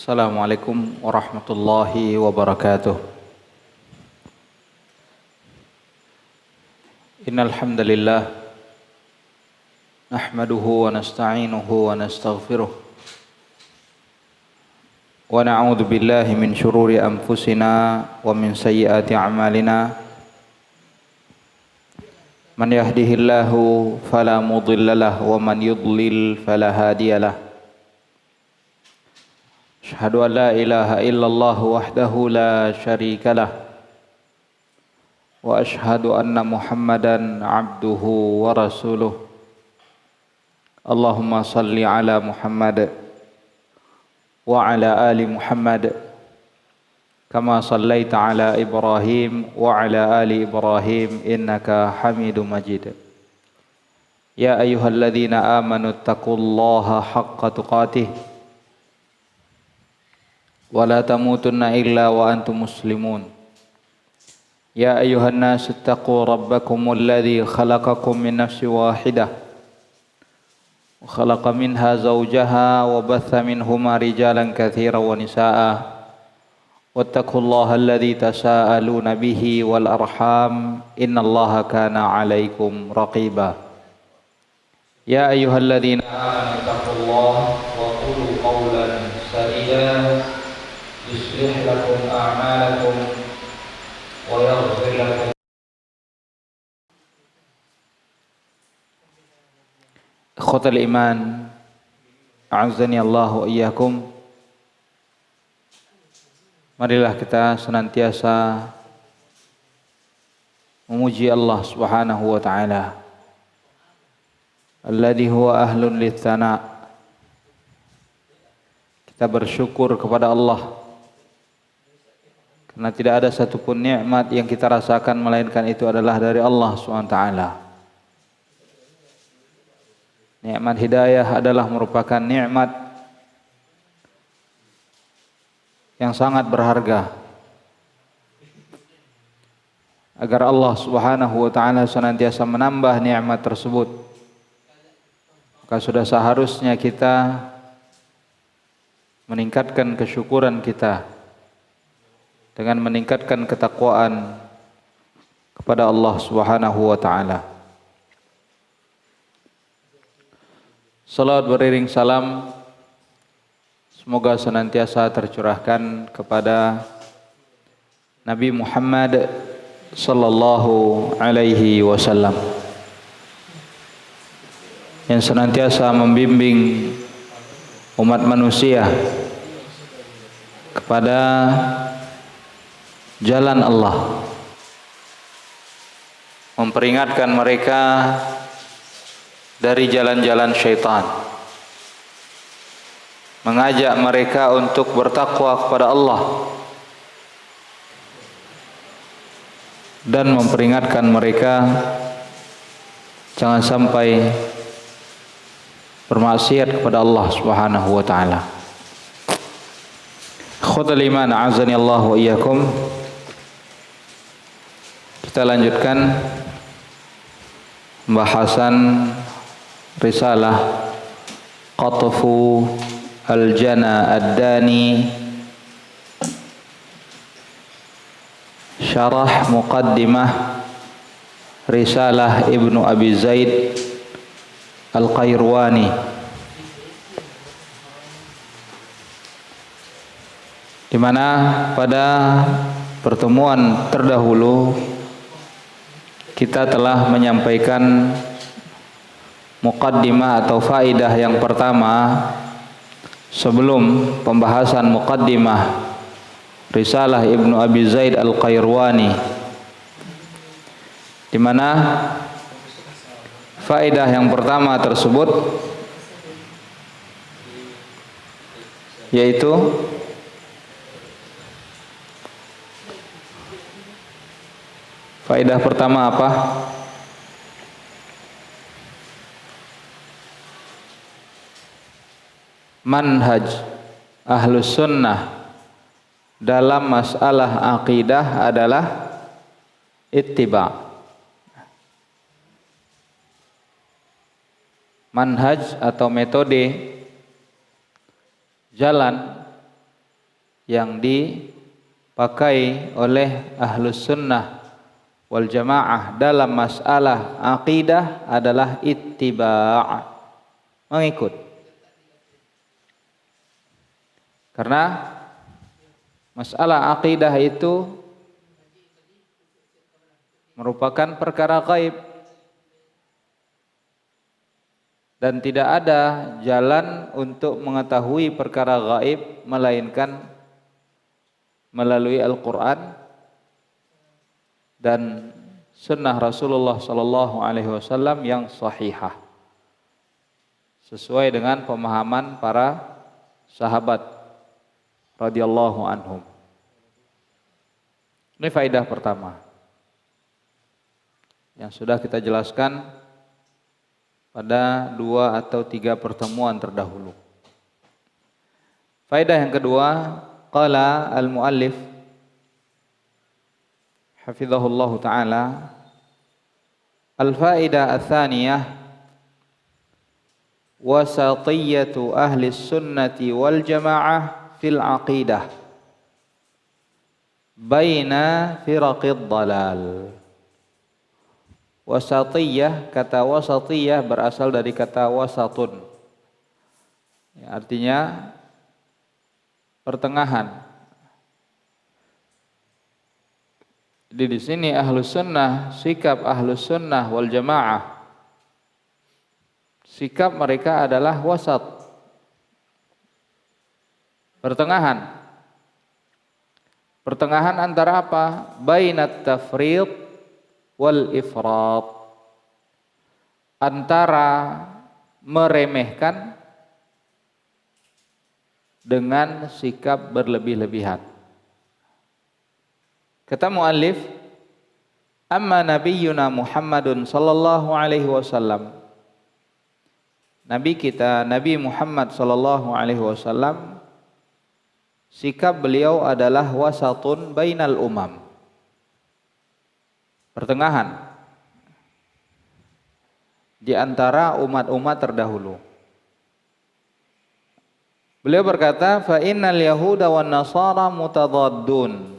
Assalamualaikum warahmatullahi wabarakatuh. Innal hamdalillah nahmaduhu wa nasta'inuhu wa nastaghfiruh wa na'udzu billahi min shururi anfusina wa min sayyiati a'malina. Man yahdihillahu fala mudilla lahu wa man yudlil fala hadiyalah. Asyhadu an la ilaha illallah wahdahu la syarika lah wa asyhadu anna Muhammadan abduhu wa rasuluh. Allahumma salli ala Muhammad wa ala ali Muhammad kama sallaita ala Ibrahim wa ala ali Ibrahim innaka Hamidum Majid. Ya ayyuhalladzina amanu taqullaha haqqa tuqatih wa la tamutunna illa wa antum muslimun. Ya ayyuhan nas ittaqu rabbakumul ladzi khalaqakum min nafsin wahidah wa khalaqa minha zawjaha wa batha minhuma rijalan katsiran wa nisaa'a wattaqullaha alladzi tasaaluna bihi wal arham innallaha kana 'alaikum raqiba. Ya ayyuhalladzina amanu taqullaha wa qulu qawlan sadida yuslih lakum a'malakum wa yaghfir lakum. Ikhwatal iman, a'azzani Allah wa iyyakum. Marilah kita senantiasa memuji Allah Subhanahu wa taala, alladzi huwa ahlun lit-tsana. Kita bersyukur kepada Allah karena tidak ada satupun nikmat yang kita rasakan melainkan itu adalah dari Allah SWT. Nikmat hidayah adalah merupakan nikmat yang sangat berharga. Agar Allah Subhanahu wa taala senantiasa menambah nikmat tersebut, maka sudah seharusnya kita meningkatkan kesyukuran kita dengan meningkatkan ketakwaan kepada Allah Subhanahu wa taala. Salawat beriring salam semoga senantiasa tercurahkan kepada Nabi Muhammad sallallahu alaihi wasallam yang senantiasa membimbing umat manusia kepada jalan Allah, memperingatkan mereka dari jalan-jalan syaitan, mengajak mereka untuk bertakwa kepada Allah, dan memperingatkan mereka jangan sampai bermaksiat kepada Allah Subhanahu wa taala. Ikhwatal iman, a'azzani Allah wa iyyakum. Kita lanjutkan pembahasan risalah Qatfu al-Jana ad-Dani syarah muqaddimah risalah Ibnu Abi Zaid Al-Qairwani, di mana pada pertemuan terdahulu kita telah menyampaikan muqaddimah atau faidah yang pertama sebelum pembahasan muqaddimah risalah Ibnu Abi Zaid Al-Qairwani, di mana faidah yang pertama tersebut yaitu faidah pertama apa? Manhaj Ahlus Sunnah dalam masalah akidah adalah ittiba. Manhaj atau metode jalan yang dipakai oleh Ahlus Sunnah wal Jamaah dalam masalah akidah adalah ittiba', mengikut. Karena masalah akidah itu merupakan perkara gaib dan tidak ada jalan untuk mengetahui perkara gaib melainkan melalui Al-Quran dan sunnah Rasulullah sallallahu alaihi wasallam yang sahihah sesuai dengan pemahaman para sahabat radhiyallahu anhum. Ini faedah pertama yang sudah kita jelaskan pada 2 atau 3 pertemuan terdahulu. Faedah yang kedua, qala al-muallif hafizahullahu taala, al-faedah ats-tsaniyah wasatiyatu ahli sunnati wal jamaah fil aqidah baina firaqid dalal. Wasatiyah, kata wasatiyah berasal dari kata wasatun, ya, artinya pertengahan. Jadi di sini Ahlus Sunnah, sikap Ahlus Sunnah wal Jamaah, sikap mereka adalah wasat, pertengahan. Pertengahan antara apa? Bainat tafriq wal ifrat, antara meremehkan dengan sikap berlebih-lebihan. Kata muallif, amma nabiyyuna Muhammadun sallallahu alaihi wasallam, nabi kita Nabi Muhammad sallallahu alaihi wasallam, sikap beliau adalah wasatun bainal umam, pertengahan di antara umat-umat terdahulu. Beliau berkata, fa innal yahuda wan nasara mutadaddun.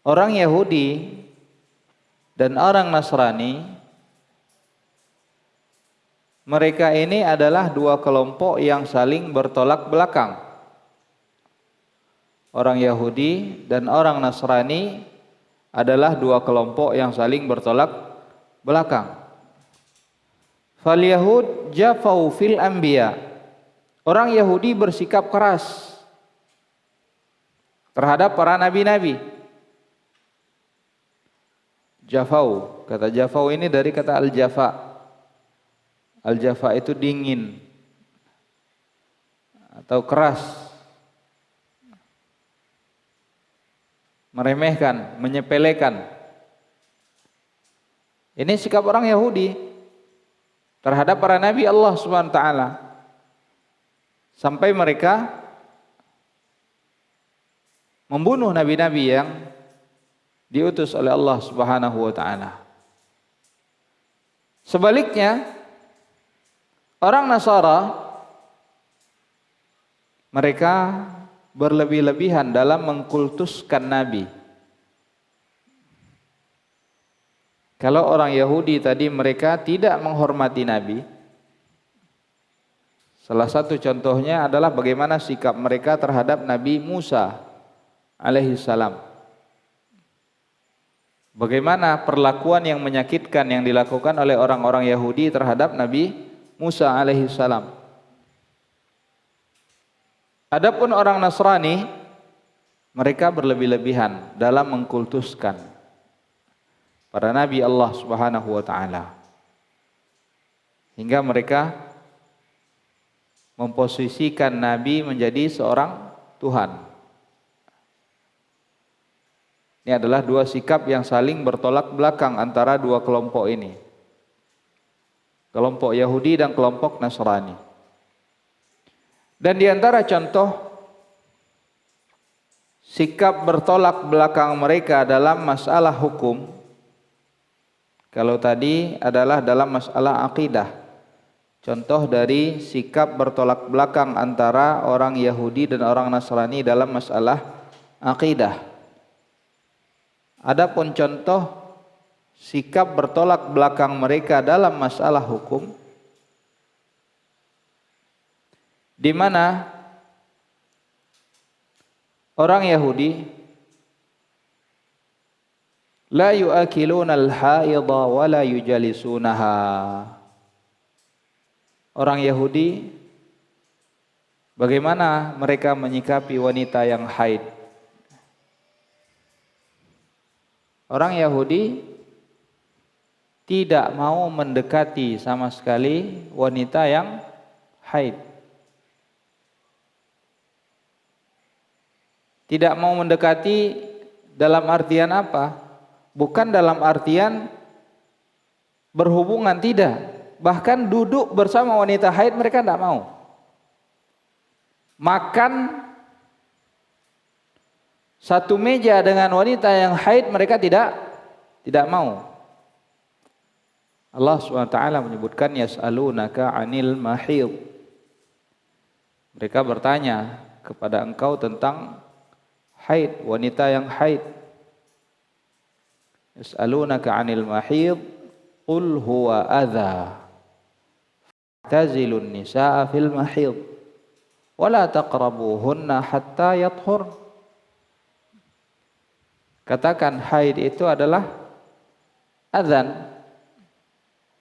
Orang Yahudi dan orang Nasrani, mereka ini adalah 2 kelompok yang saling bertolak belakang. Orang Yahudi dan orang Nasrani adalah 2 kelompok yang saling bertolak belakang. Fal Yahud jafau fil anbiya. Orang Yahudi bersikap keras terhadap para nabi-nabi. Jafau, kata jafau ini dari kata al-jafa. Al-jafa itu dingin atau keras, meremehkan, menyepelekan. Ini sikap orang Yahudi terhadap para nabi Allah Subhanahu wa taala. Sampai mereka membunuh nabi-nabi yang diutus oleh Allah Subhanahu wa taala. Sebaliknya, orang Nasara, mereka berlebih-lebihan dalam mengkultuskan nabi. Kalau orang Yahudi tadi mereka tidak menghormati nabi, salah satu contohnya adalah bagaimana sikap mereka terhadap Nabi Musa alaihi salam. Bagaimana perlakuan yang menyakitkan yang dilakukan oleh orang-orang Yahudi terhadap Nabi Musa alaihi salam. Adapun orang Nasrani, mereka berlebih-lebihan dalam mengkultuskan para nabi Allah Subhanahu wa taala. Hingga mereka memposisikan nabi menjadi seorang Tuhan. Ini adalah 2 sikap yang saling bertolak belakang antara 2 kelompok ini. Kelompok Yahudi dan kelompok Nasrani. Dan di antara contoh sikap bertolak belakang mereka dalam masalah hukum, kalau tadi adalah dalam masalah akidah, contoh dari sikap bertolak belakang antara orang Yahudi dan orang Nasrani dalam masalah akidah. Adapun contoh sikap bertolak belakang mereka dalam masalah hukum, di mana orang Yahudi la yu'akiluna al-haidha wa la yujalisunaha. Orang Yahudi bagaimana mereka menyikapi wanita yang haid? Orang Yahudi tidak mau mendekati sama sekali wanita yang haid. Tidak mau mendekati dalam artian apa? Bukan dalam artian berhubungan, tidak. Bahkan duduk bersama wanita haid mereka tidak mau. Makan satu meja dengan wanita yang haid mereka tidak mau. Allah SWT menyebutkan yas'alunaka 'anil mahid. Mereka bertanya kepada engkau tentang haid, wanita yang haid. Yas'alunaka 'anil mahid qul huwa adza fa'tazilun nisaa fil mahid wa la taqrabuhunna hatta yathhur. Katakan haid itu adalah adzan,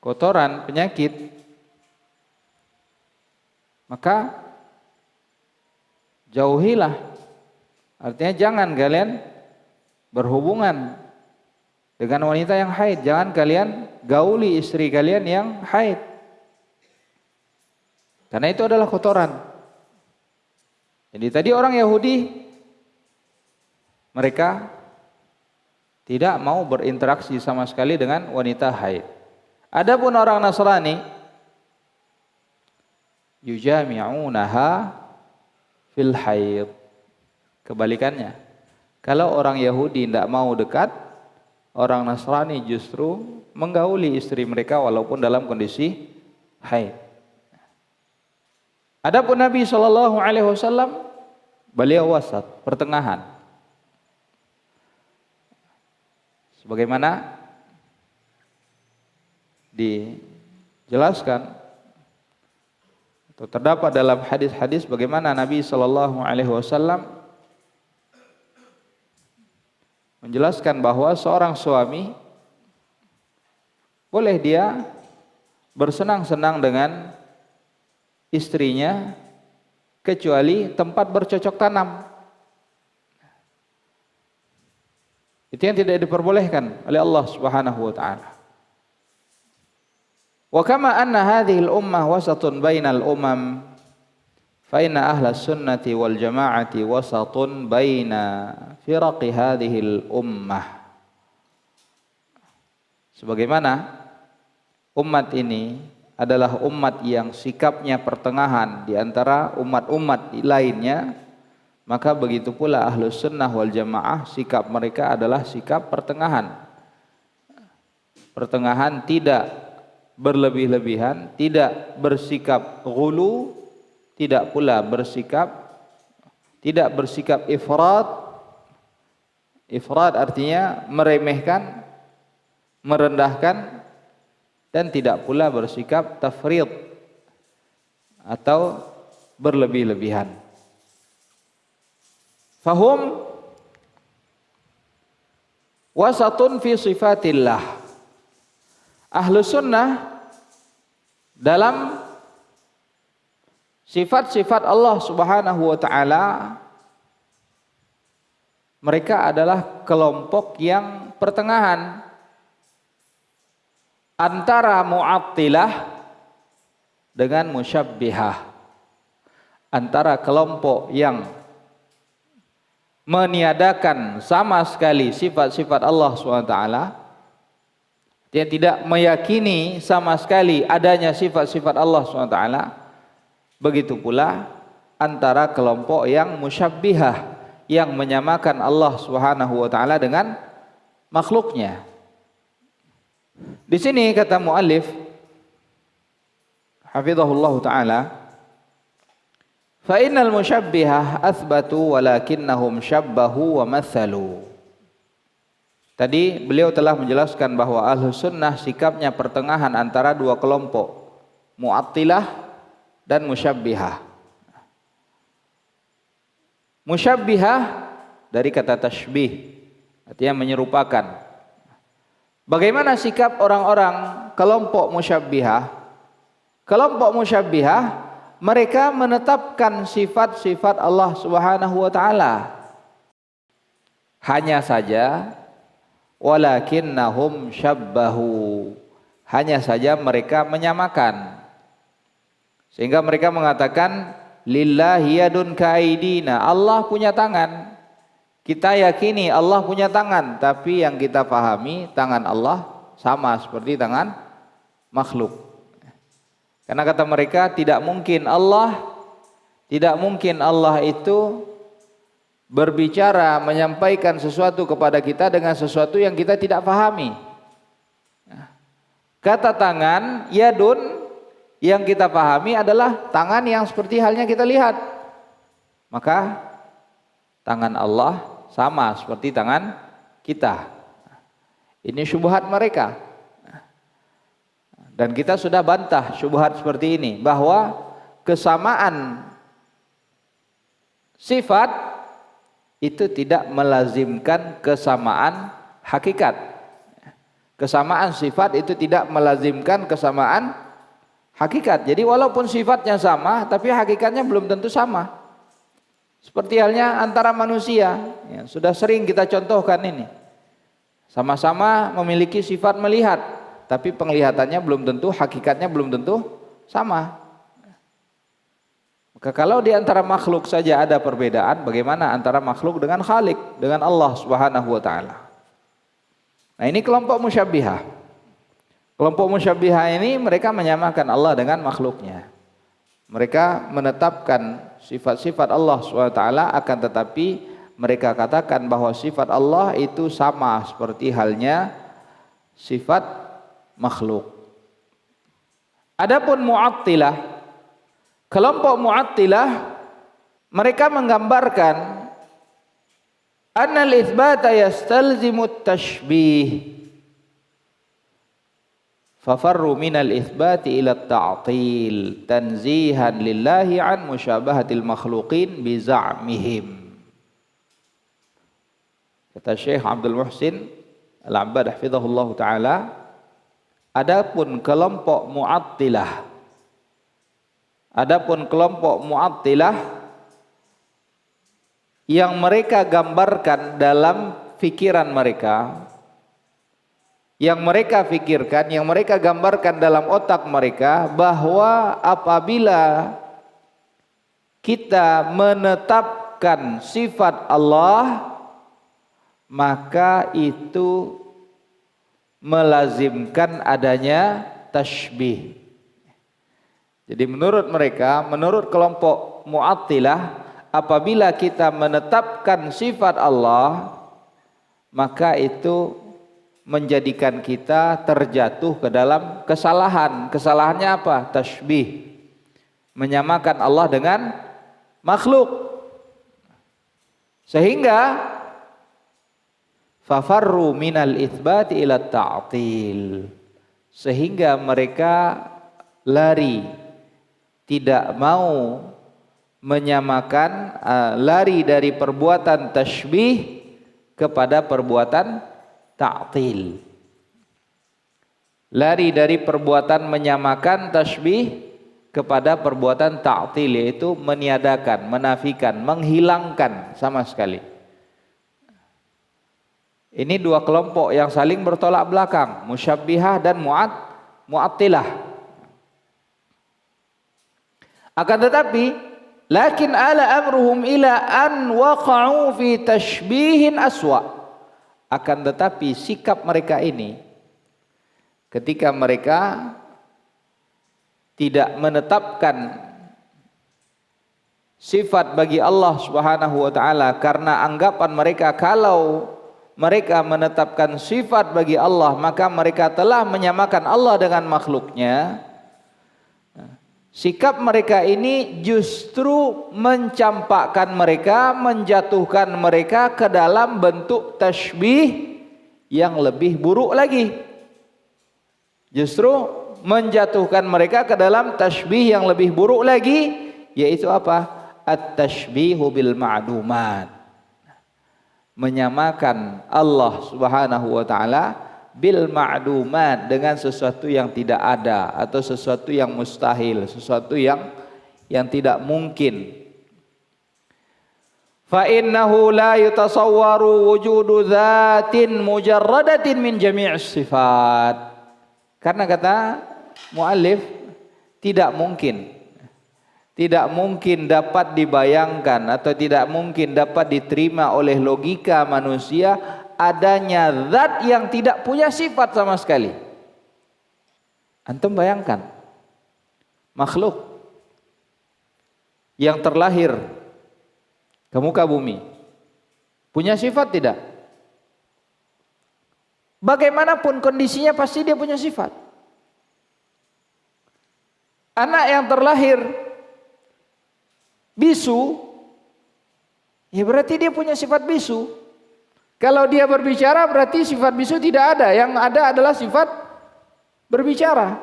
kotoran, penyakit. Maka jauhilah. Artinya jangan kalian berhubungan dengan wanita yang haid. Jangan kalian gauli istri kalian yang haid. Karena itu adalah kotoran. Jadi tadi orang Yahudi mereka tidak mau berinteraksi sama sekali dengan wanita haid. Adapun orang Nasrani yujami'unaha fil haid. Kebalikannya. Kalau orang Yahudi tidak mau dekat, orang Nasrani justru menggauli istri mereka walaupun dalam kondisi haid. Adapun Nabi SAW, beliau wasat, pertengahan. Sebagaimana dijelaskan atau terdapat dalam hadis-hadis bagaimana Nabi SAW menjelaskan bahwa seorang suami boleh dia bersenang-senang dengan istrinya kecuali tempat bercocok tanam. Itu yang tidak diperbolehkan oleh Allah Subhanahu wa taala. Wa kama anna hadhihi al-ummah wasatun bainal umam fa inna ahlas sunnati wal jama'ati wasatun baina firaqi hadhihi al-ummah. Sebagaimana umat ini adalah umat yang sikapnya pertengahan di antara umat-umat lainnya, maka begitu pula ahlus sunnah wal jamaah sikap mereka adalah sikap pertengahan. Pertengahan, tidak berlebih-lebihan, tidak bersikap ghulu, tidak pula tidak bersikap ifrat. Ifrat artinya meremehkan, merendahkan, dan tidak pula bersikap tafrid atau berlebih-lebihan. Fahum wasatun fi sifatillah. Ahlu sunnah dalam sifat-sifat Allah Subhanahu wa ta'ala, mereka adalah kelompok yang pertengahan antara mu'attilah dengan musyabbihah, antara kelompok yang meniadakan sama sekali sifat-sifat Allah SWT, dia tidak meyakini sama sekali adanya sifat-sifat Allah SWT. Begitu pula antara kelompok yang musyabbihah, yang menyamakan Allah SWT dengan makhluknya. Di sini kata muallif hafizahullah taala, fa innal musyabbihah athbatu walakinnahum syabbahu wa mathalu. Tadi beliau telah menjelaskan bahwa Ahlus Sunnah sikapnya pertengahan antara dua kelompok, Mu'attilah dan Musyabbihah. Musyabbihah dari kata tashbih, artinya menyerupakan. Bagaimana sikap orang-orang kelompok Musyabbihah? Kelompok Musyabbihah, mereka menetapkan sifat-sifat Allah Subhanahu wa taala. Hanya saja walakinnahum syabbahu, hanya saja mereka menyamakan. Sehingga mereka mengatakan lillahi yadun ka'aidina, Allah punya tangan. Kita yakini Allah punya tangan, tapi yang kita pahami tangan Allah sama seperti tangan makhluk. Karena kata mereka tidak mungkin Allah itu berbicara, menyampaikan sesuatu kepada kita dengan sesuatu yang kita tidak pahami. Kata tangan, yadun, yang kita pahami adalah tangan yang seperti halnya kita lihat. Maka tangan Allah sama seperti tangan kita. Ini syubhat mereka. Dan kita sudah bantah syubhat seperti ini, bahwa kesamaan sifat itu tidak melazimkan kesamaan hakikat. Kesamaan sifat itu tidak melazimkan kesamaan hakikat. Jadi walaupun sifatnya sama, tapi hakikatnya belum tentu sama. Seperti halnya antara manusia, ya, sudah sering kita contohkan ini. Sama-sama memiliki sifat melihat, tapi penglihatannya belum tentu, hakikatnya belum tentu sama. Maka kalau di antara makhluk saja ada perbedaan, bagaimana antara makhluk dengan Khalik, dengan Allah Subhanahu wa taala? Nah, ini kelompok musyabbihah. Kelompok musyabbihah ini mereka menyamakan Allah dengan makhluknya. Mereka menetapkan sifat-sifat Allah SWT, akan tetapi mereka katakan bahwa sifat Allah itu sama seperti halnya sifat makhluk. Adapun Mu'attilah, kelompok Mu'attilah, mereka menggambarkan annal itsbata yastalzimu tashbih, fafarru minal itsbati ila ta'til tanzihan lillahi an musyabahatil makhluqin bi za'mihim. Kata Syekh Abdul Muhsin Al-Abbad hafizahullah taala, adapun kelompok Mu'attilah yang mereka gambarkan dalam fikiran mereka, yang mereka fikirkan, yang mereka gambarkan dalam otak mereka, bahwa apabila kita menetapkan sifat Allah, maka itu melazimkan adanya tashbih. Jadi menurut mereka, menurut kelompok Mu'attilah, apabila kita menetapkan sifat Allah, maka itu menjadikan kita terjatuh ke dalam kesalahan. Kesalahannya apa? Tashbih, menyamakan Allah dengan makhluk. Sehingga fafarru minal itsbati ila ta'til, sehingga mereka lari, tidak mau menyamakan, lari dari perbuatan tashbih kepada perbuatan ta'til. Lari dari perbuatan menyamakan tashbih kepada perbuatan ta'til, yaitu meniadakan, menafikan, menghilangkan sama sekali. Ini dua kelompok yang saling bertolak belakang, musyabbihah dan mu'attilah. Akan tetapi, lakin ala amruhum ila an waqa'u fi tashbihin aswa'. Akan tetapi sikap mereka ini, ketika mereka tidak menetapkan sifat bagi Allah Subhanahu wa taala, karena anggapan mereka kalau mereka menetapkan sifat bagi Allah, maka mereka telah menyamakan Allah dengan makhluknya. Sikap mereka ini justru mencampakkan mereka, menjatuhkan mereka ke dalam bentuk tasybih yang lebih buruk lagi. Justru menjatuhkan mereka ke dalam tasybih yang lebih buruk lagi, yaitu apa? At-tashbihu bil ma'dumat. Menyamakan Allah Subhanahu wa taala bil ma'dumat, dengan sesuatu yang tidak ada atau sesuatu yang mustahil, sesuatu yang tidak mungkin. Fa innahu la yutasawwaru wujudu dzatin mujarradatin min jami'is sifat. Karena kata muallif, tidak mungkin dapat dibayangkan atau tidak mungkin dapat diterima oleh logika manusia adanya zat yang tidak punya sifat sama sekali. Antum bayangkan, makhluk yang terlahir ke muka bumi punya sifat tidak? Bagaimanapun kondisinya pasti dia punya sifat. Anak yang terlahir bisu, ya berarti dia punya sifat bisu. Kalau dia berbicara berarti sifat bisu tidak ada, yang ada adalah sifat berbicara.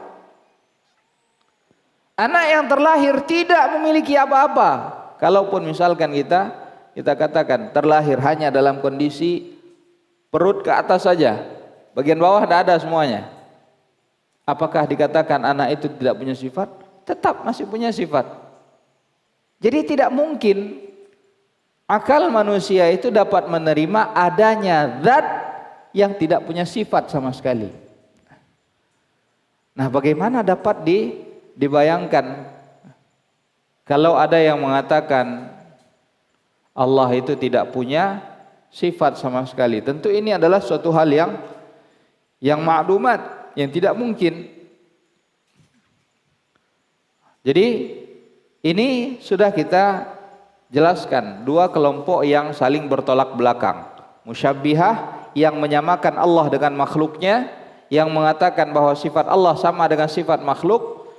Anak yang terlahir tidak memiliki apa-apa. Kalaupun misalkan kita katakan terlahir hanya dalam kondisi perut ke atas saja, bagian bawah tidak ada semuanya. Apakah dikatakan anak itu tidak punya sifat? Tetap masih punya sifat. Jadi tidak mungkin akal manusia itu dapat menerima adanya zat yang tidak punya sifat sama sekali. Nah, bagaimana dapat dibayangkan kalau ada yang mengatakan Allah itu tidak punya sifat sama sekali? Tentu ini adalah suatu hal yang ma'dumat, yang tidak mungkin. Jadi ini sudah kita jelaskan dua kelompok yang saling bertolak belakang. Musyabbihah yang menyamakan Allah dengan makhluknya, yang mengatakan bahwa sifat Allah sama dengan sifat makhluk,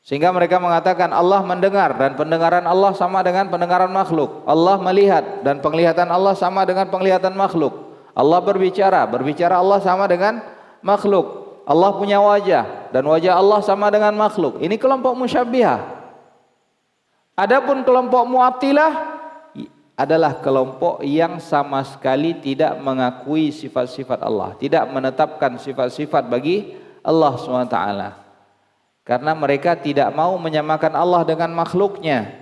sehingga mereka mengatakan Allah mendengar dan pendengaran Allah sama dengan pendengaran makhluk. Allah melihat dan penglihatan Allah sama dengan penglihatan makhluk. Allah berbicara Allah sama dengan makhluk. Allah punya wajah dan wajah Allah sama dengan makhluk. Ini kelompok musyabbihah. Adapun kelompok Mu'attilah adalah kelompok yang sama sekali tidak mengakui sifat-sifat Allah, tidak menetapkan sifat-sifat bagi Allah SWT. Karena mereka tidak mau menyamakan Allah dengan makhluknya.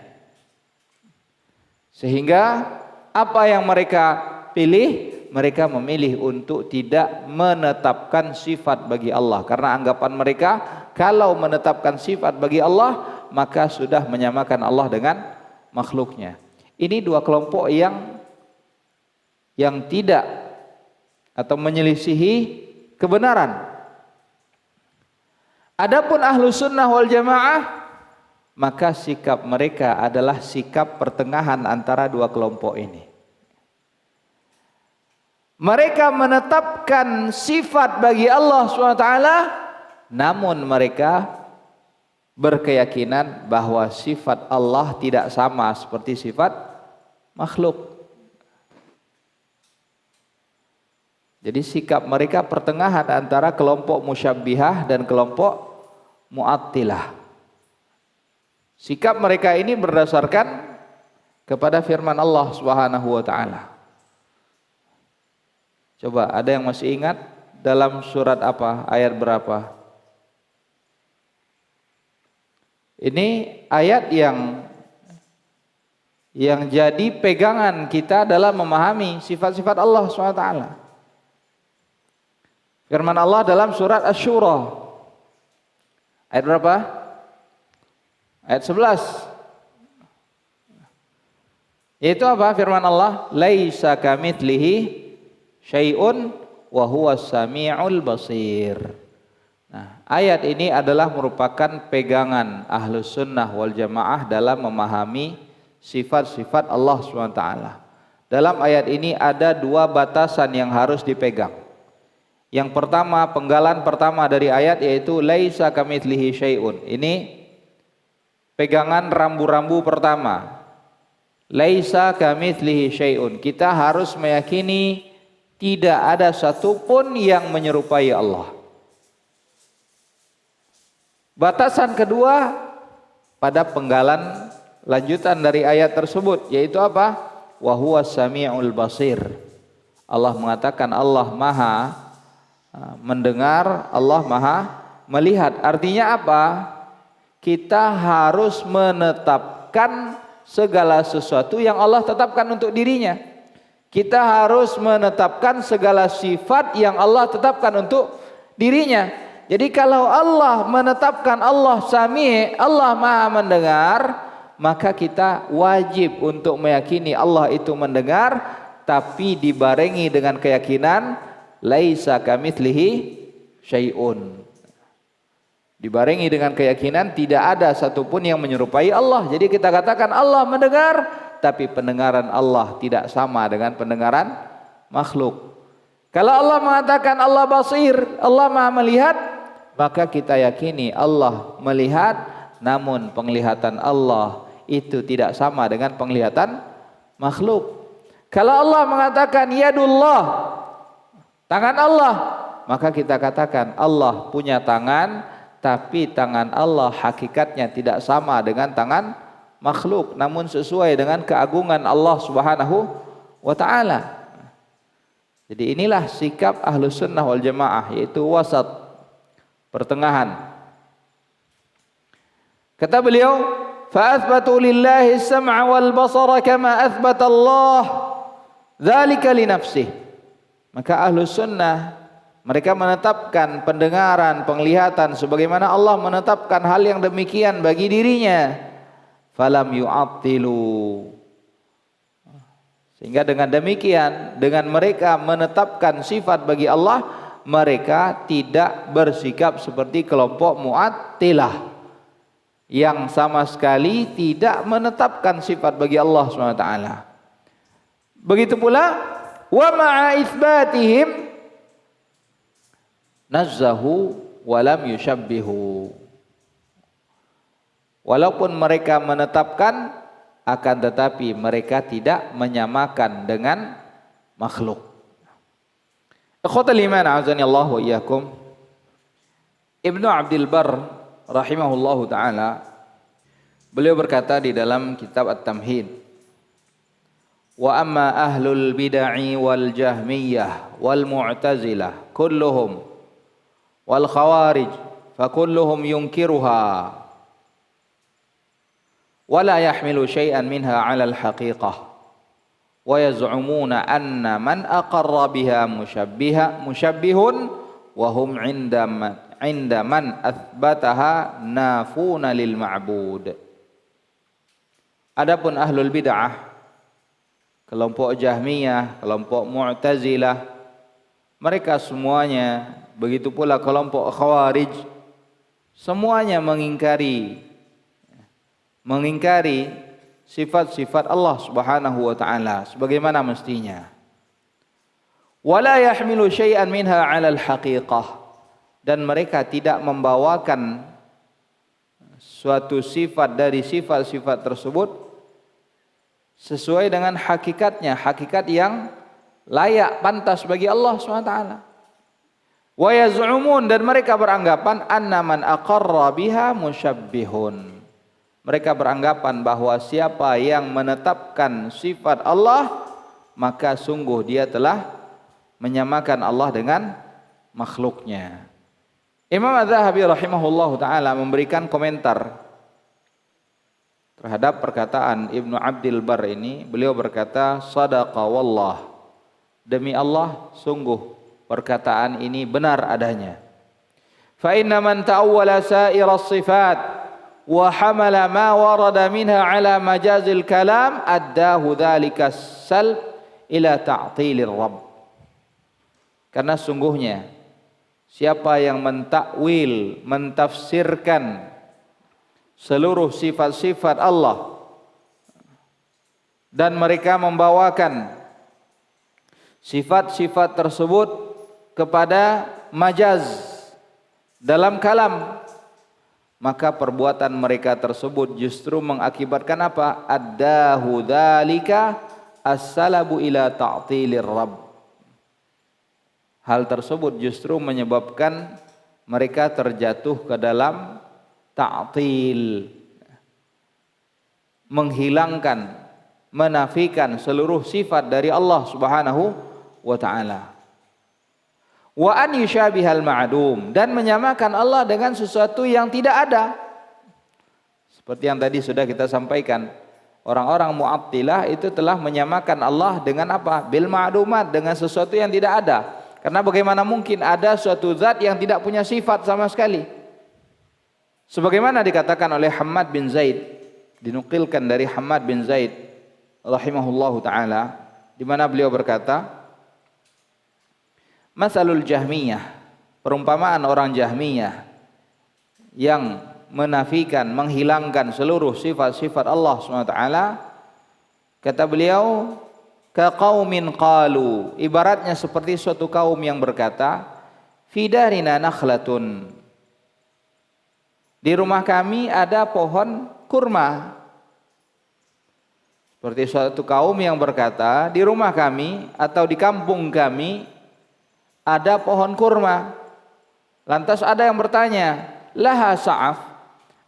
Sehingga apa yang mereka pilih, mereka memilih untuk tidak menetapkan sifat bagi Allah. Karena anggapan mereka kalau menetapkan sifat bagi Allah, maka sudah menyamakan Allah dengan makhluknya. Ini dua kelompok yang tidak atau menyelisihi kebenaran. Adapun ahlu sunnah wal jamaah, maka sikap mereka adalah sikap pertengahan antara dua kelompok ini. Mereka menetapkan sifat bagi Allah SWT, namun mereka berkeyakinan bahwa sifat Allah tidak sama seperti sifat makhluk. Jadi sikap mereka pertengahan antara kelompok musyabbihah dan kelompok mu'attilah. Sikap mereka ini berdasarkan kepada firman Allah Subhanahu wa taala. Coba ada yang masih ingat dalam surat apa, ayat berapa? Ini ayat yang jadi pegangan kita dalam memahami sifat-sifat Allah SWT. Firman Allah dalam surat Asy-Syura. Ayat berapa? Ayat 11. Yaitu apa firman Allah? Laisa kamitslihi syai'un wa huwas samiul basir. Nah, ayat ini adalah merupakan pegangan Ahlus Sunnah wal Jamaah dalam memahami sifat-sifat Allah SWT. Dalam ayat ini ada dua batasan yang harus dipegang. Yang pertama, penggalan pertama dari ayat yaitu laisa kamitslihi syai'un. Ini pegangan rambu-rambu pertama. Laisa kamitslihi syai'un. Kita harus meyakini tidak ada satupun yang menyerupai Allah. Batasan kedua pada penggalan lanjutan dari ayat tersebut, yaitu apa? Wa huwas samiul basir. Allah mengatakan Allah Maha mendengar, Allah Maha melihat. Artinya apa? Kita harus menetapkan segala sesuatu yang Allah tetapkan untuk dirinya. Kita harus menetapkan segala sifat yang Allah tetapkan untuk dirinya. Jadi kalau Allah menetapkan Allah Sami', Allah Maha mendengar, maka kita wajib untuk meyakini Allah itu mendengar, tapi dibarengi dengan keyakinan laisa kamitslihi syai'un. Dibarengi dengan keyakinan tidak ada satupun yang menyerupai Allah. Jadi kita katakan Allah mendengar, tapi pendengaran Allah tidak sama dengan pendengaran makhluk. Kalau Allah mengatakan Allah basir, Allah Maha melihat, maka kita yakini Allah melihat, namun penglihatan Allah itu tidak sama dengan penglihatan makhluk. Kalau Allah mengatakan yadullah, tangan Allah, maka kita katakan Allah punya tangan, tapi tangan Allah hakikatnya tidak sama dengan tangan makhluk, namun sesuai dengan keagungan Allah Subhanahu wa ta'ala. Jadi inilah sikap Ahlus Sunnah wal Jamaah, yaitu wasat, pertengahan. Kata beliau, فَأَثْبَتُوا لِلَّهِ السَّمْعَ وَالْبَصَرَ كَمَا أَثْبَتَ اللَّهِ ذَلِكَ لِنَفْسِهِ. Maka Ahlus Sunnah, mereka menetapkan pendengaran, penglihatan sebagaimana Allah menetapkan hal yang demikian bagi dirinya. Falam yu'attilu. Sehingga dengan demikian, dengan mereka menetapkan sifat bagi Allah, mereka tidak bersikap seperti kelompok Mu'attilah yang sama sekali tidak menetapkan sifat bagi Allah SWT. Begitu pula wa ma'a itsbatihim nazzahu wa lam yushabbihu. Walaupun mereka menetapkan, akan tetapi mereka tidak menyamakan dengan makhluk. Ikhwatal iman azani Allah wa iyyakum. Ibnu Abdul Barr rahimahullahu taala, beliau berkata di dalam kitab At-Tamhid, wa amma ahlul bid'ah wal jahmiyah wal mu'tazilah kulluhum wal khawarij fa kulluhum yunkiruha wa la yahmilu syai'an minha 'ala al-haqiqah wa yaz'umuna anna man aqarra biha musyabbihun wa hum 'inda man athbataha nafuna lil ma'bud. Adapun ahlul bid'ah, kelompok Jahmiyah, kelompok Mu'tazilah, mereka semuanya, begitu pula kelompok Khawarij, semuanya mengingkari sifat-sifat Allah Subhanahu wa taala sebagaimana mestinya. Wala yahmilu syai'an minha 'ala al-haqiqah, dan mereka tidak membawakan suatu sifat dari sifat-sifat tersebut sesuai dengan hakikatnya, hakikat yang layak pantas bagi Allah SWT. Wa yaz'umun, dan mereka beranggapan anna man aqarra biha musyabbihun. Mereka beranggapan bahwa siapa yang menetapkan sifat Allah, maka sungguh dia telah menyamakan Allah dengan makhluknya. Imam Az-Zahabi rahimahullahu ta'ala memberikan komentar terhadap perkataan Ibnu Abdul Barr ini. Beliau berkata, sadaqa wallah, demi Allah sungguh perkataan ini benar adanya. Fa inna man ta'awwala sa'ira sifat wa hamala ma warada minha ala majazil kalam addahu dhalika salb ila ta'tilir rabb. Karena sungguhnya siapa yang mentakwil, mentafsirkan seluruh sifat-sifat Allah dan mereka membawakan sifat-sifat tersebut kepada majaz dalam kalam, maka perbuatan mereka tersebut justru mengakibatkan apa? Addahu dzalika as-salabu ila ta'tilir rabb. Hal tersebut justru menyebabkan mereka terjatuh ke dalam ta'til, menghilangkan, menafikan seluruh sifat dari Allah Subhanahu wa taala. Wa an yushabihal ma'dum, dan menyamakan Allah dengan sesuatu yang tidak ada. Seperti yang tadi sudah kita sampaikan, orang-orang Mu'attilah itu telah menyamakan Allah dengan apa? Bil ma'dumat, dengan sesuatu yang tidak ada. Karena bagaimana mungkin ada suatu zat yang tidak punya sifat sama sekali? Sebagaimana dikatakan oleh Hammad bin Zaid, dinukilkan dari Hammad bin Zaid rahimahullahu taala, di mana beliau berkata, Masalul Jahmiyah, perumpamaan orang Jahmiyah yang menafikan, menghilangkan seluruh sifat-sifat Allah SWT, kata beliau, kaqaumin qalu, ibaratnya seperti suatu kaum yang berkata, fi darina nakhlatun, di rumah kami ada pohon kurma. Seperti suatu kaum yang berkata, di rumah kami atau di kampung kami ada pohon kurma. Lantas ada yang bertanya, laha sa'af,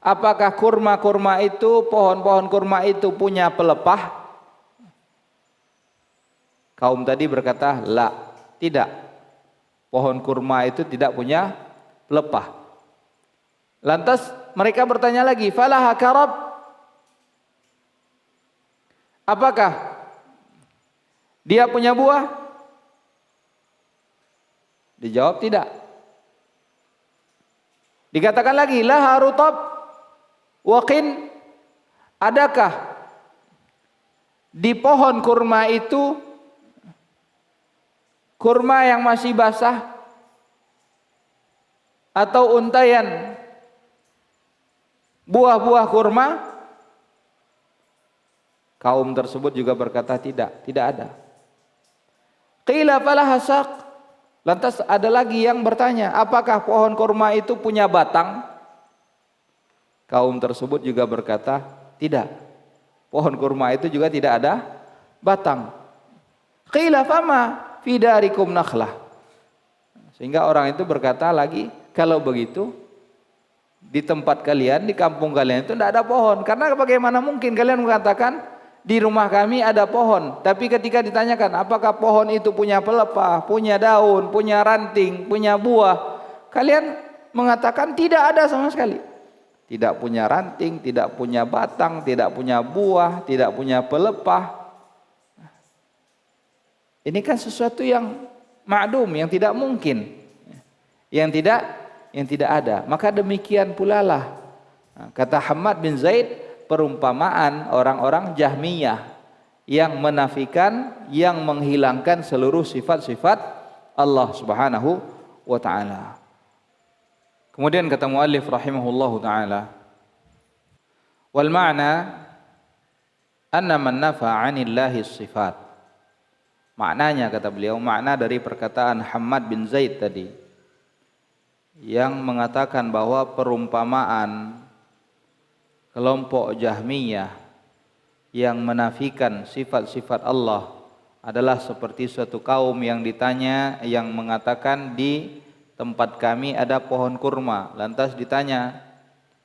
apakah kurma-kurma itu, pohon-pohon kurma itu punya pelepah? Kaum tadi berkata, la, tidak. Pohon kurma itu tidak punya pelepah. Lantas mereka bertanya lagi, falaha karab, apakah dia punya buah? Dijawab tidak. Dikatakan lagi, laha rutab waqin, adakah di pohon kurma itu kurma yang masih basah atau untayan buah-buah kurma? Kaum tersebut juga berkata tidak ada. Qila falaha saq, lantas ada lagi yang bertanya, apakah pohon kurma itu punya batang? Kaum tersebut juga berkata, tidak. Pohon kurma itu juga tidak ada batang. Qila fama fi darikum nakhlah. Sehingga orang itu berkata lagi, kalau begitu di tempat kalian, di kampung kalian itu tidak ada pohon. Karena bagaimana mungkin kalian mengatakan di rumah kami ada pohon, tapi ketika ditanyakan apakah pohon itu punya pelepah, punya daun, punya ranting, punya buah, kalian mengatakan tidak ada sama sekali. Tidak punya ranting, tidak punya batang, tidak punya buah, tidak punya pelepah. Ini kan sesuatu yang ma'dum, yang tidak mungkin, yang tidak ada. Maka demikian pula lah, kata Hammad bin Zaid, perumpamaan orang-orang Jahmiyah yang menafikan, yang menghilangkan seluruh sifat-sifat Allah Subhanahu wa taala. Kemudian kata muallif rahimahullahu taala, wal ma'na anna man nafa 'anillahi sifat. Maknanya, kata beliau, makna dari perkataan Hammad bin Zaid tadi yang mengatakan bahwa perumpamaan kelompok Jahmiyah yang menafikan sifat-sifat Allah adalah seperti suatu kaum yang ditanya, yang mengatakan di tempat kami ada pohon kurma. Lantas ditanya,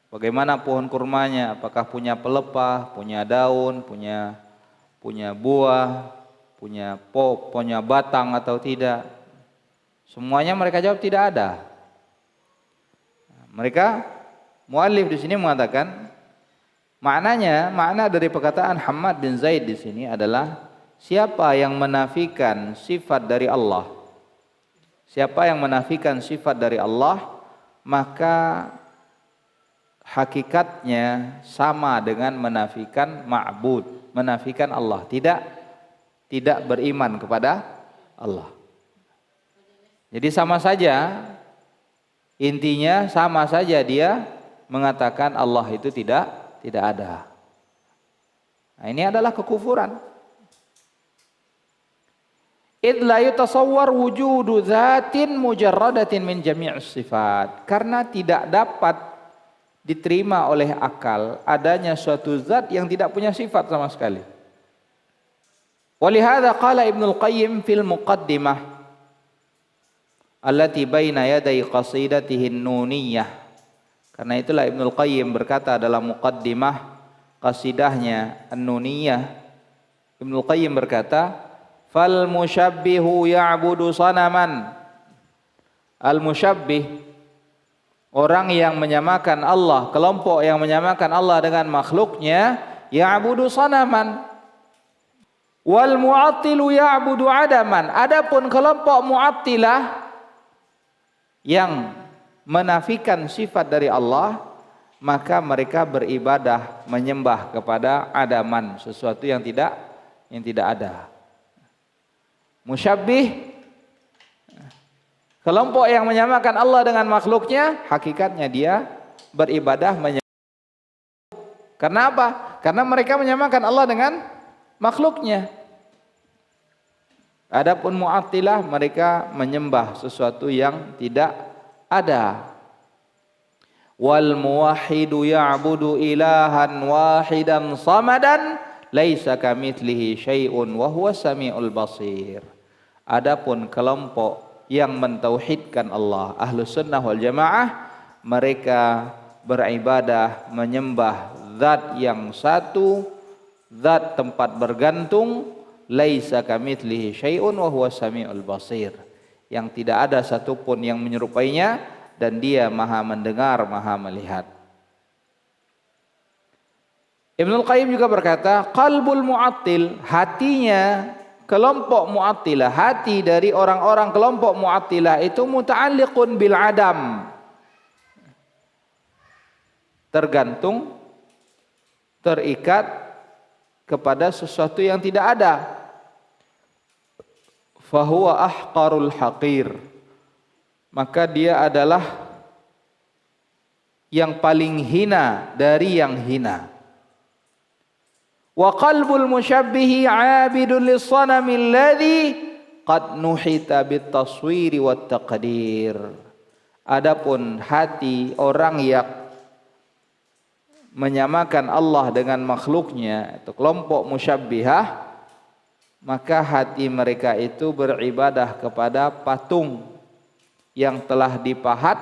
bagaimana pohon kurmanya? Apakah punya pelepah, punya daun, punya buah, punya batang atau tidak? Semuanya mereka jawab tidak ada. Mereka, muallif di sini mengatakan, makna dari perkataan Hammad bin Zaid di sini adalah siapa yang menafikan sifat dari Allah, siapa yang menafikan sifat dari Allah, maka hakikatnya sama dengan menafikan ma'bud, menafikan Allah, tidak beriman kepada Allah. Jadi sama saja, intinya sama saja dia mengatakan Allah itu tidak ada. Nah, ini adalah kekufuran. Id la yutasawwar wujudu dzatin mujarradatin min jami'is sifat. Karena tidak dapat diterima oleh akal adanya suatu zat yang tidak punya sifat sama sekali. Walihada qala Ibnul Qayyim fil muqaddimah allati baina yaday qasidatihi nuniyah. Karena itulah Ibnul Qayyim berkata dalam muqaddimah qasidahnya An-Nuniyah, Ibnul Qayyim berkata, fal musyabbihu ya'budu sanaman. Al musyabbih, orang yang menyamakan Allah, kelompok yang menyamakan Allah dengan makhluknya, ya'budu sanaman. Wal mu'attilu ya'budu adaman. Adapun kelompok mu'attilah yang menafikan sifat dari Allah, maka mereka beribadah menyembah kepada adaman, sesuatu yang tidak ada. Musyabbih, kelompok yang menyamakan Allah dengan makhluknya, hakikatnya dia beribadah menyembah. Karena apa? Karena mereka menyamakan Allah dengan makhluknya. Adapun Mu'attilah, mereka menyembah sesuatu yang tidak ada. Wal muwahhidu ya'budu ilahan wahidan samadan laisa kamitslihi syai'un wa huwas samiul basir. Adapun kelompok yang mentauhidkan Allah, Ahlus Sunnah wal Jamaah, mereka beribadah menyembah zat yang satu, zat tempat bergantung, laisa kamitslihi syai'un wa huwas samiul basir, yang tidak ada satupun yang menyerupainya dan dia maha mendengar, maha melihat. Ibnul Qayyim juga berkata, qalbul mu'attil, hatinya kelompok mu'attilah, hati dari orang-orang kelompok mu'attilah itu muta'alliqun bil adam, tergantung, terikat kepada sesuatu yang tidak ada. Fahuwa ahqarul haqir, maka dia adalah yang paling hina dari yang hina. Wa qalbul musyabbihi 'abidun lis-sanami alladhi qad nuhita bit-taswiri wat-taqdir. Adapun hati orang yang menyamakan Allah dengan makhluknya, itu kelompok musyabbihah, maka hati mereka itu beribadah kepada patung yang telah dipahat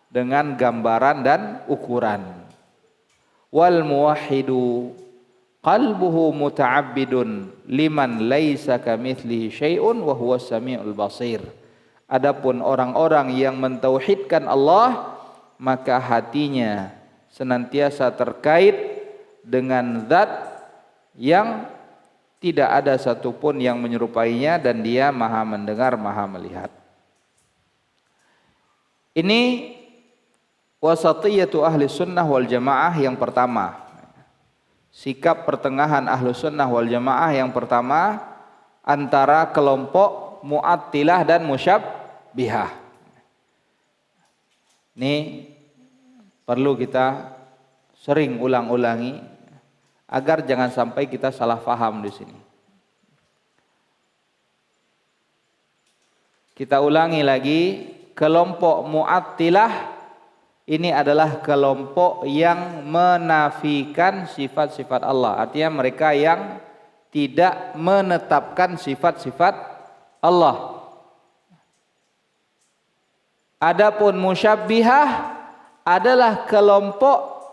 dengan gambaran dan ukuran. Wal muwahhidu qalbuhu muta'abbidun liman laisa kamitslihi syai'un wa huwas samiul basir. Adapun orang-orang yang mentauhidkan Allah, maka hatinya senantiasa terkait dengan zat yang tidak ada satupun yang menyerupainya dan dia maha mendengar, maha melihat. Ini wasatiyatu ahli sunnah wal jamaah yang pertama. Sikap pertengahan ahli sunnah wal jamaah yang pertama antara kelompok mu'attilah dan musyabbihah. Ini perlu kita sering ulang-ulangi agar jangan sampai kita salah faham di sini. Kita ulangi lagi, kelompok Mu'attilah ini adalah kelompok yang menafikan sifat-sifat Allah. Artinya mereka yang tidak menetapkan sifat-sifat Allah. Adapun Musyabbihah adalah kelompok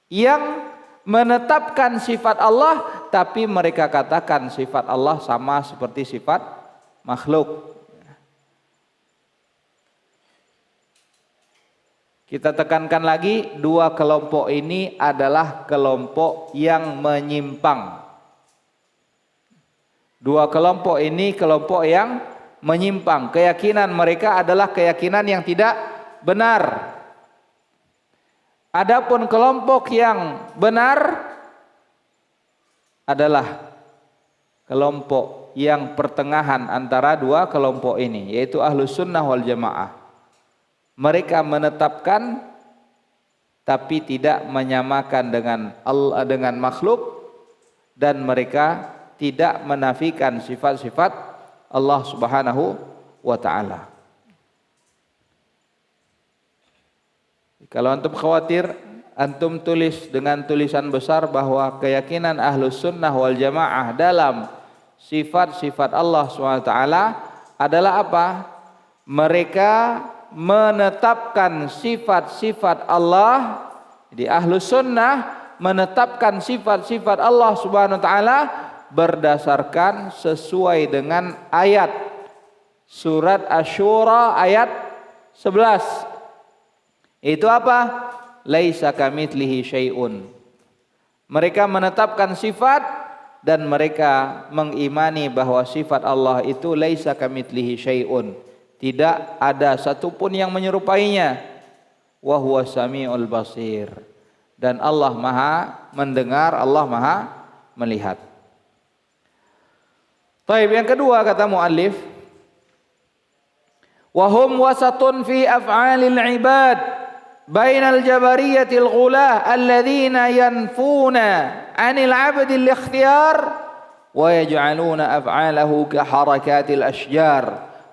yang menetapkan sifat Allah, tapi mereka katakan sifat Allah sama seperti sifat makhluk. Kita tekankan lagi, dua kelompok ini adalah kelompok yang menyimpang. Dua kelompok ini kelompok yang menyimpang. Keyakinan mereka adalah keyakinan yang tidak benar. Adapun kelompok yang benar adalah kelompok yang pertengahan antara dua kelompok ini, yaitu Ahlus Sunnah wal Jamaah. Mereka menetapkan tapi tidak menyamakan dengan Allah dengan makhluk, dan mereka tidak menafikan sifat-sifat Allah Subhanahu wa taala. Kalau antum khawatir, antum tulis dengan tulisan besar bahwa keyakinan Ahlus Sunnah wal Jamaah dalam sifat-sifat Allah SWT adalah apa? Mereka menetapkan sifat-sifat Allah. Di Ahlus Sunnah menetapkan sifat-sifat Allah Subhanahu wa taala berdasarkan sesuai dengan ayat surat Asy-Syura ayat 11. Itu apa? Laisa kamitslihi syai'un. Mereka menetapkan sifat dan mereka mengimani bahwa sifat Allah itu laisa kamitslihi syai'un. Tidak ada satupun yang menyerupainya. Wa huwas samiul basir. Dan Allah Maha mendengar, Allah Maha melihat. Baik, yang kedua kata muallif, wa hum wasatun fi af'alil ibad bainal jabariyatil ghulah alladhina yanfuna 'anil 'abdi al-ikhtiyar wa yaj'aluna af'alahu ka harakatil ashjar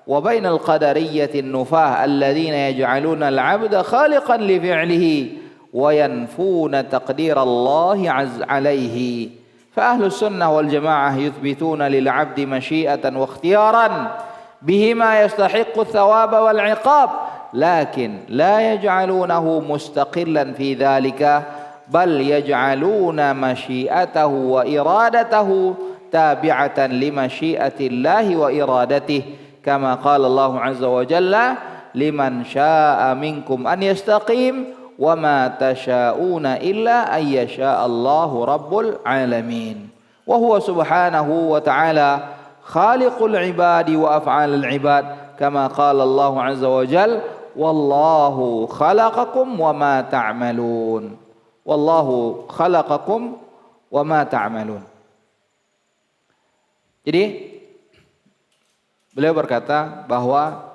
wa bainal qadariyatin nufah alladhina yaj'aluna al-'abda khaliqan li fi'lihi wa yanfuna taqdir Allah 'azza 'alayhi. Fa ahlus sunnah wal jamaah yuthbituna lil 'abdi masyiatan wa ikhtiyaaran bihima yastahiqqu ath-thawaba wal 'iqab lakin la yaj'alunahu mustaqillan fi dhalika bal yaj'aluna masyiatahu wa iradatahu tabi'atan li masyiatillahi wa iradatihi kama qala Allah 'azza wa jalla liman syaa'a minkum an yastaqim wa ma tasyauna illa ayyasha Allahu rabbul alamin. Wa huwa subhanahu wa ta'ala khaliqul ibadi wa af'alul ibad kama qala Allah 'azza wa jalla wallahu khalaqakum wa ma ta'malun. Wallahu khalaqakum wa ma ta'malun. Jadi beliau berkata bahwa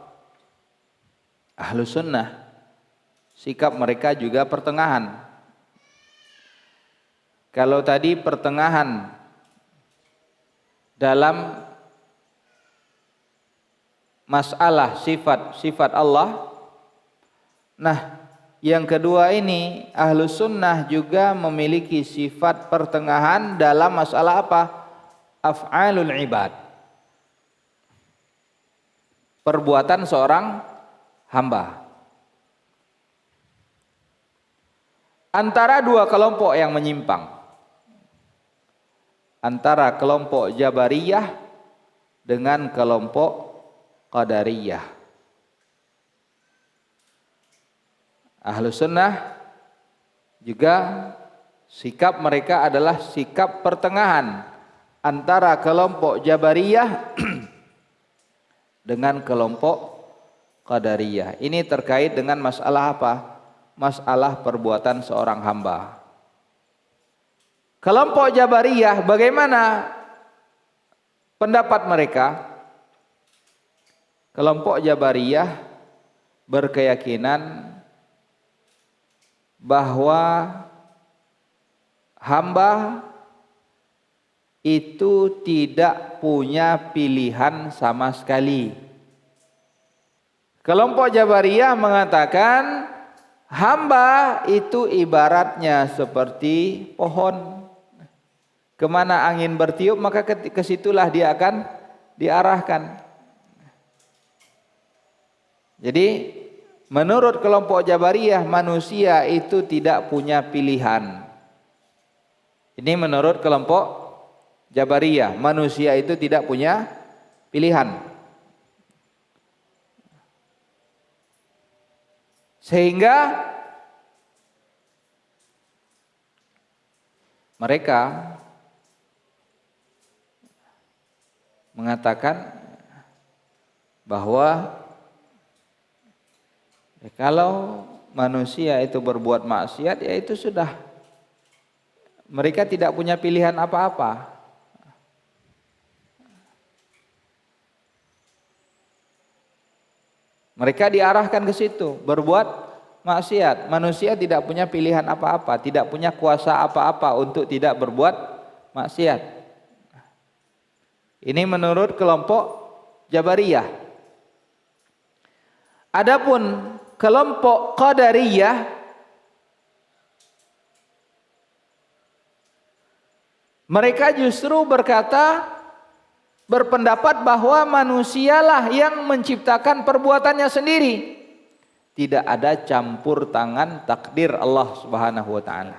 Ahlus Sunnah sikap mereka juga pertengahan. Kalau tadi pertengahan dalam masalah sifat-sifat Allah, nah yang kedua ini Ahlus Sunnah juga memiliki sifat pertengahan dalam masalah apa? Af'alul ibad, perbuatan seorang hamba. Antara dua kelompok yang menyimpang, antara kelompok Jabariyah dengan kelompok Qadariyah. Ahlus Sunnah juga sikap mereka adalah sikap pertengahan antara kelompok Jabariyah dengan kelompok Qadariyah. Ini terkait dengan masalah apa? Masalah perbuatan seorang hamba. Kelompok Jabariyah bagaimana pendapat mereka? Kelompok Jabariyah berkeyakinan bahwa hamba itu tidak punya pilihan sama sekali. Kelompok Jabariyah mengatakan hamba itu ibaratnya seperti pohon. Kemana angin bertiup maka ke situlah dia akan diarahkan. Jadi menurut kelompok Jabariyah manusia itu tidak punya pilihan. Ini menurut kelompok Jabariyah manusia itu tidak punya pilihan. Sehingga mereka mengatakan bahwa kalau manusia itu berbuat maksiat ya itu sudah, mereka tidak punya pilihan apa-apa. Mereka diarahkan ke situ, berbuat maksiat. Manusia tidak punya pilihan apa-apa, tidak punya kuasa apa-apa untuk tidak berbuat maksiat. Ini menurut kelompok Jabariyah. Adapun kelompok Qadariyah Mereka justru berpendapat bahwa manusialah yang menciptakan perbuatannya sendiri. Tidak ada campur tangan takdir Allah Subhanahu wa taala.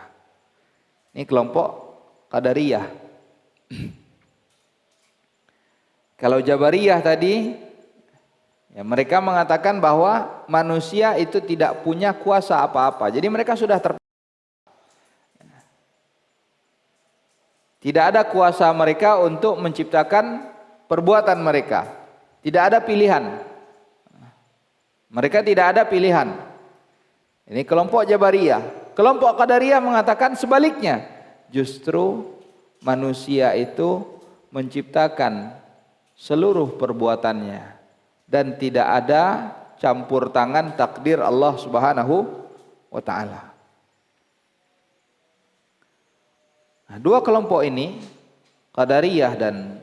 Ini kelompok Qadariyah. Kalau Jabariyah tadi, ya mereka mengatakan bahwa manusia itu tidak punya kuasa apa-apa. Jadi mereka sudah tidak ada kuasa mereka untuk menciptakan perbuatan mereka. Tidak ada pilihan. Mereka tidak ada pilihan. Ini kelompok Jabariyah. Kelompok Qadariyah mengatakan sebaliknya. Justru manusia itu menciptakan seluruh perbuatannya dan tidak ada campur tangan takdir Allah Subhanahu wa taala. Nah, dua kelompok ini, Qadariyah dan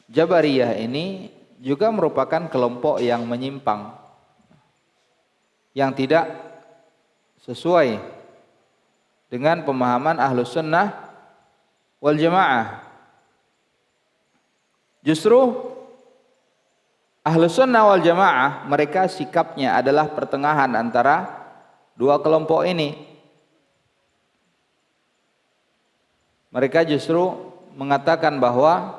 Jabariyah ini juga merupakan kelompok yang menyimpang, yang tidak sesuai dengan pemahaman Ahlus Sunnah wal Jamaah. Justru Ahlus Sunnah wal Jamaah mereka sikapnya adalah pertengahan antara dua kelompok ini. Mereka justru mengatakan bahwa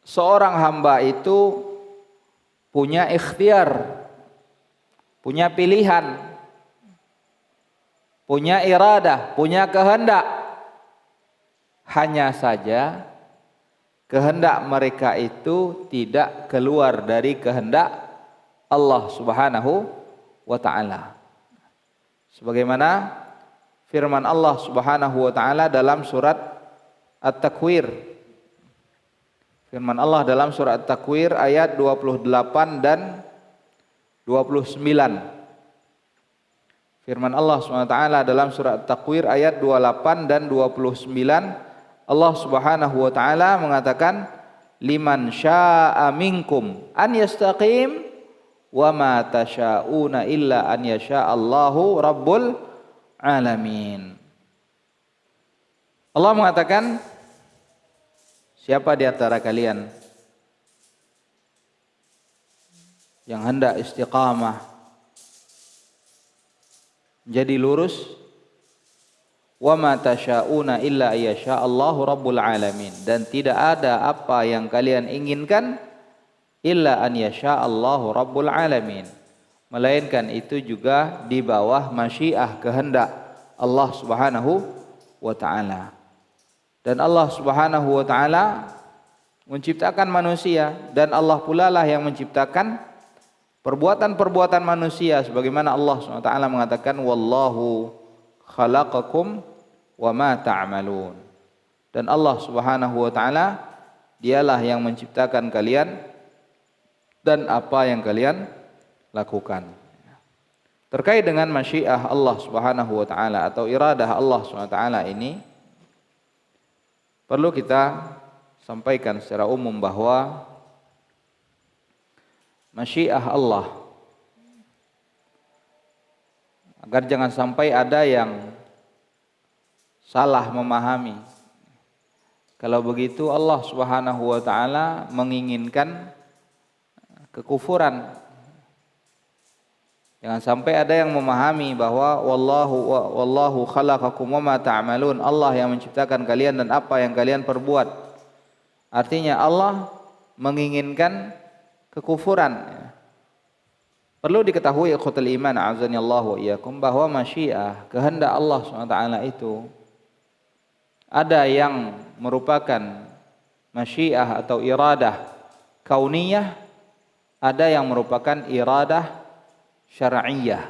seorang hamba itu punya ikhtiar, punya pilihan, punya iradah, punya kehendak. Hanya saja kehendak mereka itu tidak keluar dari kehendak Allah Subhanahu wa taala. Sebagaimana firman Allah Subhanahu wa taala dalam surat At-Takwir. Firman Allah dalam surat At-Takwir ayat 28 dan 29. Firman Allah SWT dalam surat At-Takwir ayat 28 dan 29, Allah Subhanahu wa taala mengatakan, liman syaa'a minkum an yastaqim wa ma tasyauna illa an yasha'allahu rabbul alamin. Allah mengatakan, siapa di antara kalian yang hendak istiqamah, jadi lurus, wa ma tasyauna illa ayyasha'allahu rabbul alamin, dan tidak ada apa yang kalian inginkan illa an yasha'allahu rabbul alamin, melainkan itu juga di bawah masyiah kehendak Allah Subhanahu wa taala. Dan Allah Subhanahu wa taala menciptakan manusia, dan Allah pula lah yang menciptakan perbuatan-perbuatan manusia, sebagaimana Allah Subhanahu wa taala mengatakan, wallahu khalaqakum wa ma ta'malun. Dan Allah Subhanahu wa taala dialah yang menciptakan kalian dan apa yang kalian lakukan. Terkait dengan masyiah Allah Subhanahu wa taala atau iradah Allah Subhanahu wa taala ini, perlu kita sampaikan secara umum bahwa masyiah Allah, agar jangan sampai ada yang salah memahami. Kalau begitu Allah Subhanahu wa taala menginginkan kekufuran. Jangan sampai ada yang memahami bahwa wallahu khalaqakum wa ma ta'malun, Allah yang menciptakan kalian dan apa yang kalian perbuat. Artinya Allah menginginkan kekufuran. Perlu diketahui ikhwatul iman azanillahu wa iyyakum bahwa masyiah, kehendak Allah SWT itu ada yang merupakan masyiah atau iradah kauniyah, ada yang merupakan iradah syar'iyah.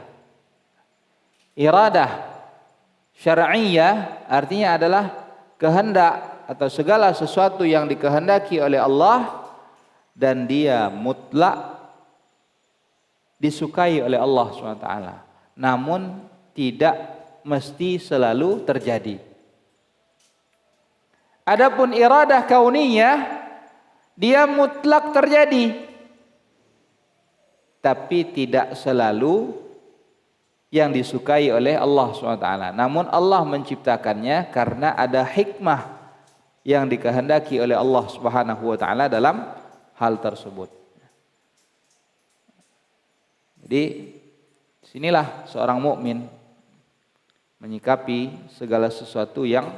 Iradah syar'iyah artinya adalah kehendak atau segala sesuatu yang dikehendaki oleh Allah dan dia mutlak disukai oleh Allah SWT, namun tidak mesti selalu terjadi. Adapun iradah kauniyah, dia mutlak terjadi, tapi tidak selalu yang disukai oleh Allah SWT. Namun Allah menciptakannya karena ada hikmah yang dikehendaki oleh Allah Subhanahu wa taala dalam hal tersebut. Jadi sinilah seorang mukmin menyikapi segala sesuatu yang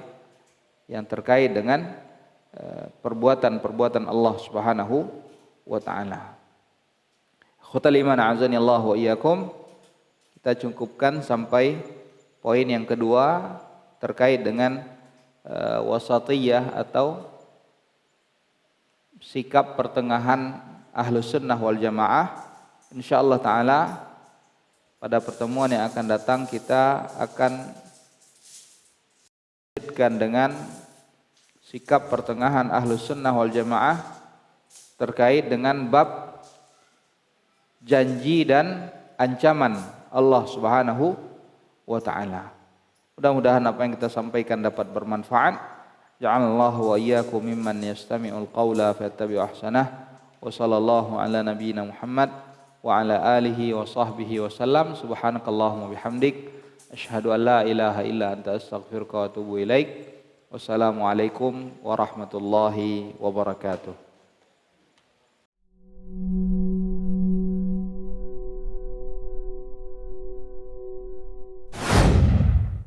terkait dengan perbuatan-perbuatan Allah Subhanahu wa taala. Khutal iman azani Allah wa iyyakum. Kita cukupkan sampai poin yang kedua terkait dengan wasatiyah atau sikap pertengahan Ahlus Sunnah wal Jamaah. Insyaallah taala pada pertemuan yang akan datang kita akan lanjutkan dengan sikap pertengahan Ahlus Sunnah wal Jamaah terkait dengan bab janji dan ancaman Allah Subhanahu wa taala. Mudah-mudahan apa yang kita sampaikan dapat bermanfaat. Ja'alallahu wa iyyakum mimman yastami'ul qawla fayattabi'u ahsanah. Wa sallallahu ala nabiyyina Muhammad wa ala alihi wa sahbihi wa sallam. Subhanakallahumma bihamdik asyhadu an la ilaha illa anta astaghfiruka wa atubu ilaik. Wassalamualaikum warahmatullahi wabarakatuh.